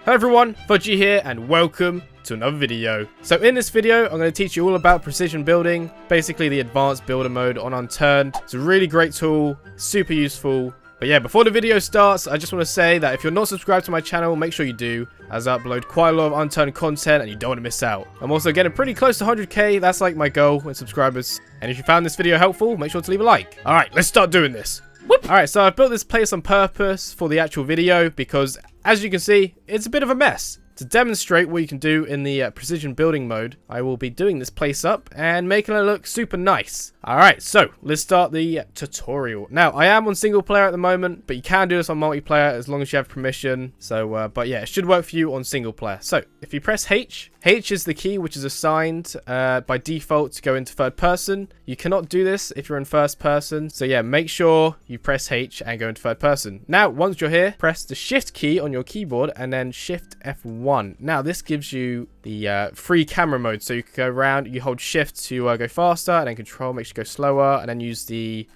Hello everyone, Fudgy here and welcome to another video. So in this video, I'm going to teach you all about precision building, basically the advanced builder mode on Unturned. It's a really great tool, super useful. But yeah, before the video starts, I just want to say that if you're not subscribed to my channel, make sure you do, as I upload quite a lot of Unturned content and you don't want to miss out. I'm also getting pretty close to 100k, that's like my goal in subscribers. And if you found this video helpful, make sure to leave a like. Alright, let's start doing this. Alright, so I've built this place on purpose for the actual video because, as you can see, it's a bit of a mess. To demonstrate what you can do in the precision building mode, I will be doing this place up and making it look super nice. Alright, so let's start the tutorial. Now, I am on single player at the moment, but you can do this on multiplayer as long as you have permission. So, but yeah, it should work for you on single player. So, if you press H, H is the key which is assigned by default to go into third person. You cannot do this if you're in first person. So yeah, make sure you press H and go into third person. Now, once you're here, press the shift key on your keyboard and then shift F1. Now, this gives you the free camera mode. So you can go around, you hold shift to go faster and then control makes you go slower, and then use the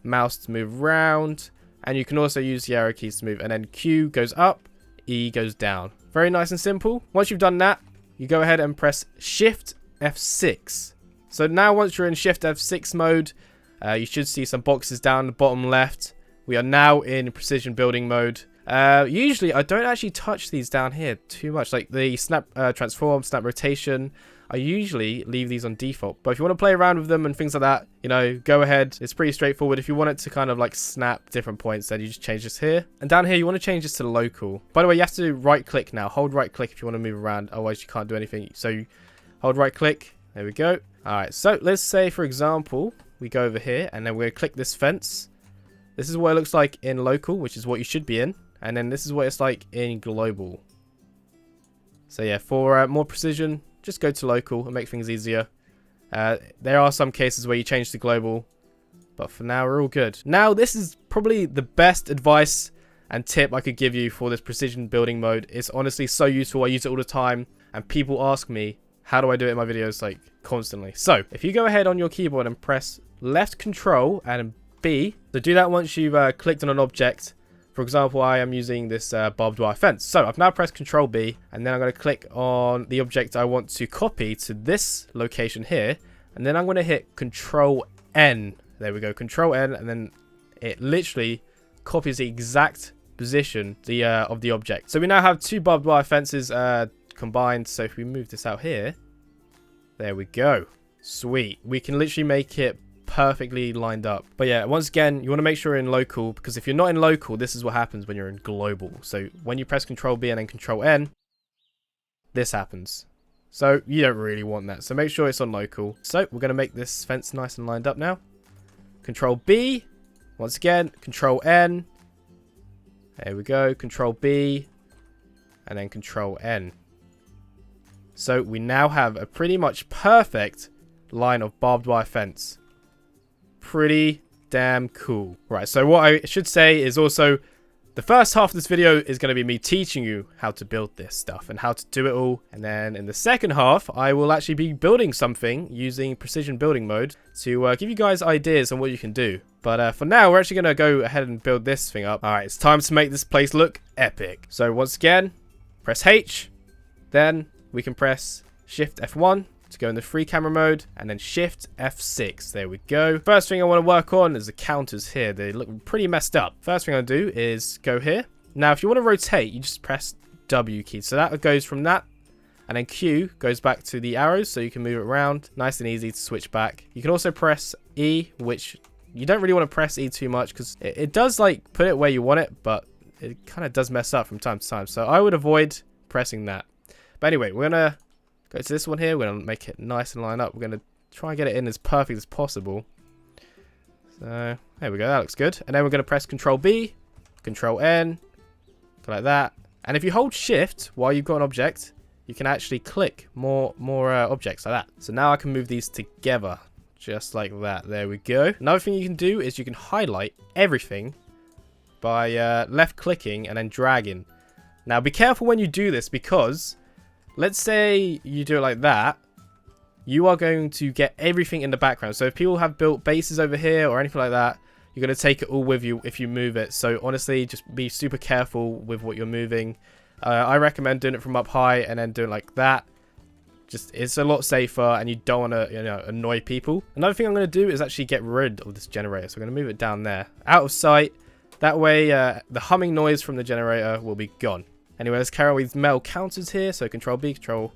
mouse to move around. And you can also use the arrow keys to move, and then Q goes up, E goes down. Very nice and simple. Once you've done that, you go ahead and press Shift F6. So now once you're in Shift F6 mode, you should see some boxes down the bottom left. We are now in precision building mode. Usually I don't actually touch these down here too much, like the snap transform, snap rotation. I usually leave these on default, but if you want to play around with them and things like that, you know, go ahead. It's pretty straightforward. If you want it to kind of like snap different points, then you just change this here. And down here, you want to change this to local. By the way, you have to right click now. Hold right click if you want to move around, otherwise you can't do anything. So hold right click. There we go. All right, so let's say, for example, we go over here and then we're going to click this fence. This is what it looks like in local, which is what you should be in. And then this is what it's like in global. So yeah, for more precision, just go to local and make things easier. There are some cases where you change to global, but for now we're all good. Now, this is probably the best advice and tip I could give you for this precision building mode. It's honestly so useful. I use it all the time, and people ask me, how do I do it in my videos, like, constantly? So if you go ahead on your keyboard and press left control and B, so do that once you've clicked on an object. For example, I am using this barbed wire fence. So I've now pressed Control B, and then I'm going to click on the object I want to copy to this location here. And then I'm going to hit Control N. There we go, Control N, and then it literally copies the exact position of the object. So we now have two barbed wire fences combined. So if we move this out here, there we go. Sweet. We can literally make it perfectly lined up. But yeah, once again, you want to make sure you're in local, because if you're not in local, this is what happens when you're in global. So when you press Control B and then Control N, this happens. So you don't really want that. So make sure it's on local. So we're going to make this fence nice and lined up now. Control B, once again, Control N. There we go, Control B, and then Control N. So we now have a pretty much perfect line of barbed wire fence. Pretty damn cool. Right, so what I should say is also the first half of this video is going to be me teaching you how to build this stuff and how to do it all. And then in the second half, I will actually be building something using precision building mode to give you guys ideas on what you can do. But for now, we're actually going to go ahead and build this thing up. All right, it's time to make this place look epic. So once again, press H. Then we can press Shift F1 to go in the free camera mode, and then Shift F6. There we go. First thing I want to work on is the counters here. They look pretty messed up. First thing I'll do is go here. Now, if you want to rotate, you just press W key. So that goes from that, and then Q goes back to the arrows, so you can move it around. Nice and easy to switch back. You can also press E, which you don't really want to press E too much, because it does like put it where you want it, but it kind of does mess up from time to time. So I would avoid pressing that. But anyway, we're going to go to this one here. We're going to make it nice and line up. We're going to try and get it in as perfect as possible. So, there we go. That looks good. And then we're going to press Control B, Control N, go like that. And if you hold Shift while you've got an object, you can actually click more objects like that. So now I can move these together, just like that. There we go. Another thing you can do is you can highlight everything by left clicking and then dragging. Now, be careful when you do this, because let's say you do it like that, you are going to get everything in the background. So if people have built bases over here or anything like that, you're going to take it all with you if you move it. So honestly, just be super careful with what you're moving. I recommend doing it from up high and then doing it like that. Just, it's a lot safer and you don't want to, you know, annoy people. Another thing I'm going to do is actually get rid of this generator. So I'm going to move it down there, out of sight. That way, the humming noise from the generator will be gone. Anyway, let's carry on with metal counters here. So Control B, Control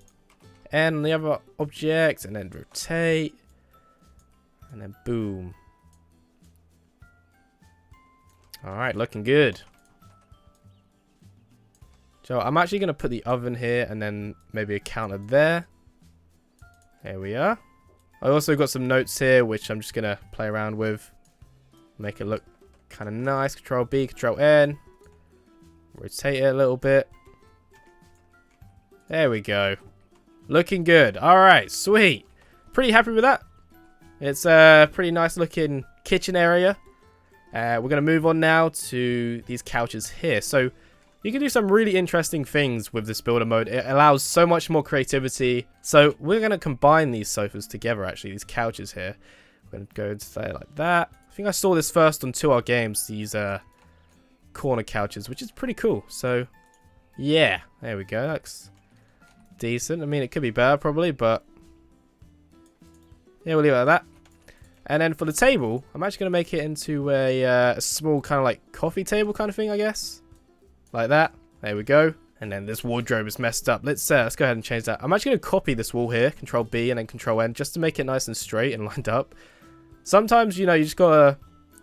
N on the other object, and then rotate, and then boom. All right, looking good. So I'm actually going to put the oven here and then maybe a counter there. There we are. I also got some notes here, which I'm just going to play around with. Make it look kind of nice. Control B, Control N. Rotate it a little bit. There we go. Looking good. All right, sweet. Pretty happy with that. It's a pretty nice looking kitchen area. We're going to move on now to these couches here. So you can do some really interesting things with this builder mode. It allows so much more creativity. So we're going to combine these sofas together, actually, these couches here. We're going to go into there like that. I think I saw this first on 2R Games, these corner couches, which is pretty cool. So yeah, there we go. That's decent. I mean, it could be better probably, but yeah, we'll leave it like that. And then for the table, I'm actually going to make it into a small kind of like coffee table kind of thing, I guess. Like that. There we go. And then this wardrobe is messed up. Let's go ahead and change that. I'm actually going to copy this wall here. Control B and then Control N just to make it nice and straight and lined up. Sometimes, you know, you just got to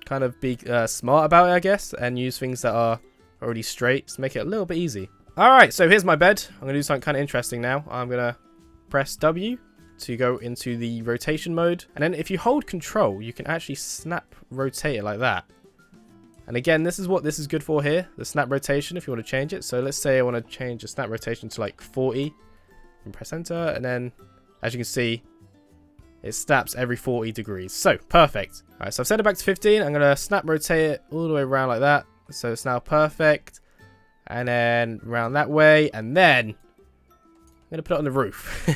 kind of be smart about it, I guess. And use things that are already straight to make it a little bit easy. Alright, so here's my bed. I'm going to do something kind of interesting now. I'm going to press W to go into the rotation mode. And then if you hold Control, you can actually snap rotate it like that. And again, this is what this is good for here, the snap rotation, if you want to change it. So let's say I want to change the snap rotation to like 40 and press enter. And then, as you can see, it snaps every 40 degrees. So, perfect. All right, so I've set it back to 15. I'm going to snap rotate it all the way around like that. So it's now perfect. And then around that way. And then I'm going to put it on the roof.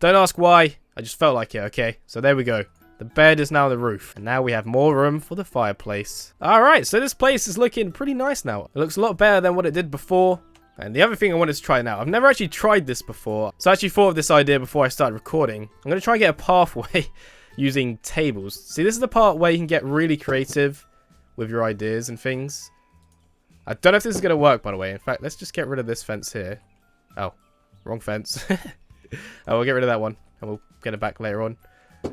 Don't ask why. I just felt like it, okay? So there we go. The bed is now on the roof. And now we have more room for the fireplace. Alright, so this place is looking pretty nice now. It looks a lot better than what it did before. And the other thing I wanted to try now, I've never actually tried this before. So I actually thought of this idea before I started recording. I'm going to try and get a pathway using tables. See, this is the part where you can get really creative with your ideas and things. I don't know if this is going to work, by the way. In fact, let's just get rid of this fence here. Oh, wrong fence. Oh, we'll get rid of that one. And we'll get it back later on.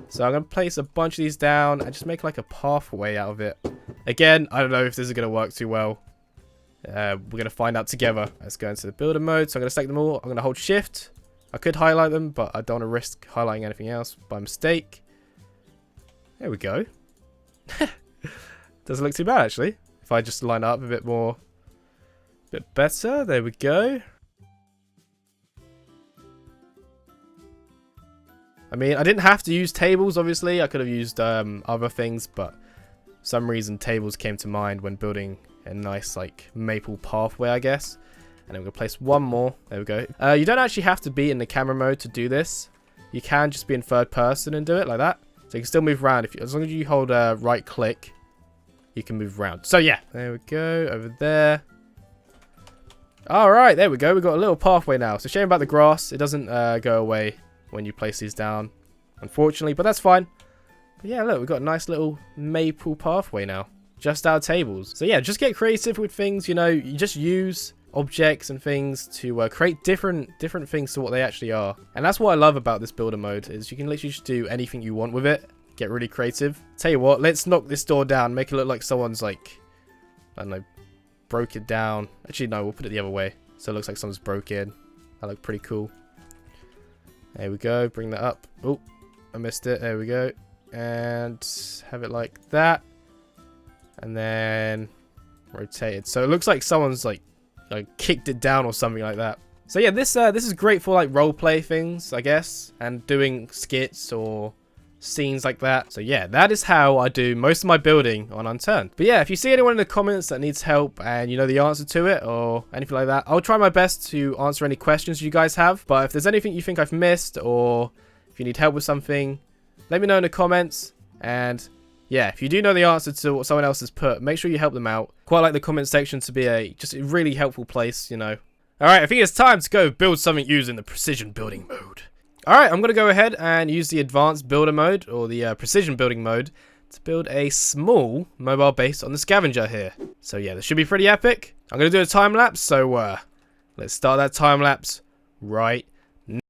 So I'm going to place a bunch of these down and just make like a pathway out of it. Again, I don't know if this is going to work too well. We're going to find out together. Let's go into the builder mode. So I'm going to select them all. I'm going to hold shift. I could highlight them, but I don't want to risk highlighting anything else by mistake. There we go. Doesn't look too bad, actually. If I just line up a bit more, a bit better. There we go. I mean, I didn't have to use tables, obviously. I could have used other things, but for some reason tables came to mind when building a nice, like, maple pathway, I guess. And then we're going to place one more. There we go. You don't actually have to be in the camera mode to do this. You can just be in third person and do it like that. So you can still move around. As long as you hold right click, you can move around. So yeah, there we go. Over there. Alright, there we go. We've got a little pathway now. So shame about the grass. It doesn't go away when you place these down, unfortunately, but that's fine. But yeah, look, we've got a nice little maple pathway now, just our tables. So yeah, just get creative with things, you know, you just use objects and things to create different things to what they actually are. And that's what I love about this builder mode, is you can literally just do anything you want with it, get really creative. Tell you what, let's knock this door down, make it look like someone's like, I don't know, broke it down. Actually, no, we'll put it the other way. So it looks like someone's broke in. That looked pretty cool. There we go, bring that up. Oh, I missed it. There we go. And have it like that. And then rotate it. So it looks like someone's like kicked it down or something like that. So yeah, this is great for like role play things, I guess, and doing skits or scenes like that. So yeah, that is how I do most of my building on Unturned. But yeah, if you see anyone in the comments that needs help and you know the answer to it or anything like that, I'll try my best to answer any questions you guys have. But if there's anything you think I've missed or if you need help with something, let me know in the comments. And yeah, if you do know the answer to what someone else has put, make sure you help them out. Quite like the comment section to be just a really helpful place, you know. Alright, I think it's time to go build something using the precision building mode. Alright, I'm going to go ahead and use the advanced builder mode, or the precision building mode, to build a small mobile base on the scavenger here. So yeah, this should be pretty epic. I'm going to do a time lapse, so let's start that time lapse right now.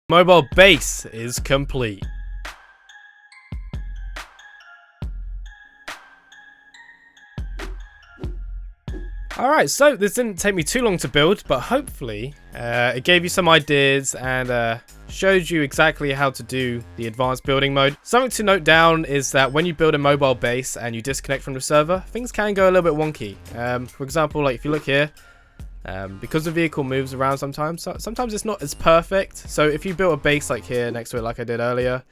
Mobile base is complete. Alright, so this didn't take me too long to build, but hopefully it gave you some ideas and showed you exactly how to do the advanced building mode. Something to note down is that when you build a mobile base and you disconnect from the server, things can go a little bit wonky. For example, like if you look here, because the vehicle moves around sometimes it's not as perfect. So if you built a base like here next to it like I did earlier,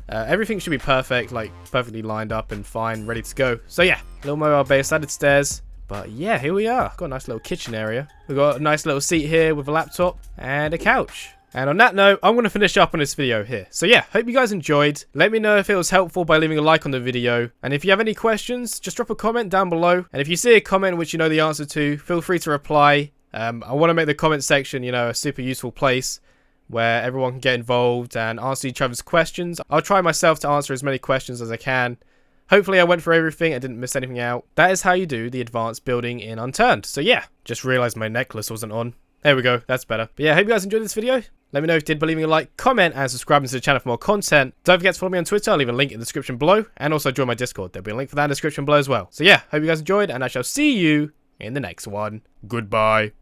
everything should be perfect, like perfectly lined up and fine, ready to go. So yeah, little mobile base, added stairs. But yeah, here we are. Got a nice little kitchen area. We've got a nice little seat here with a laptop and a couch. And on that note, I'm going to finish up on this video here. So yeah, hope you guys enjoyed. Let me know if it was helpful by leaving a like on the video. And if you have any questions, just drop a comment down below. And if you see a comment which you know the answer to, feel free to reply. I want to make the comment section, you know, a super useful place where everyone can get involved and answer each other's questions. I'll try myself to answer as many questions as I can. Hopefully I went through everything, I didn't miss anything out. That is how you do the advanced building in Unturned. So yeah, just realized my necklace wasn't on. There we go, that's better. But yeah, hope you guys enjoyed this video. Let me know if you did by leaving a like, comment, and subscribing to the channel for more content. Don't forget to follow me on Twitter, I'll leave a link in the description below. And also join my Discord, there'll be a link for that in the description below as well. So yeah, hope you guys enjoyed, and I shall see you in the next one. Goodbye.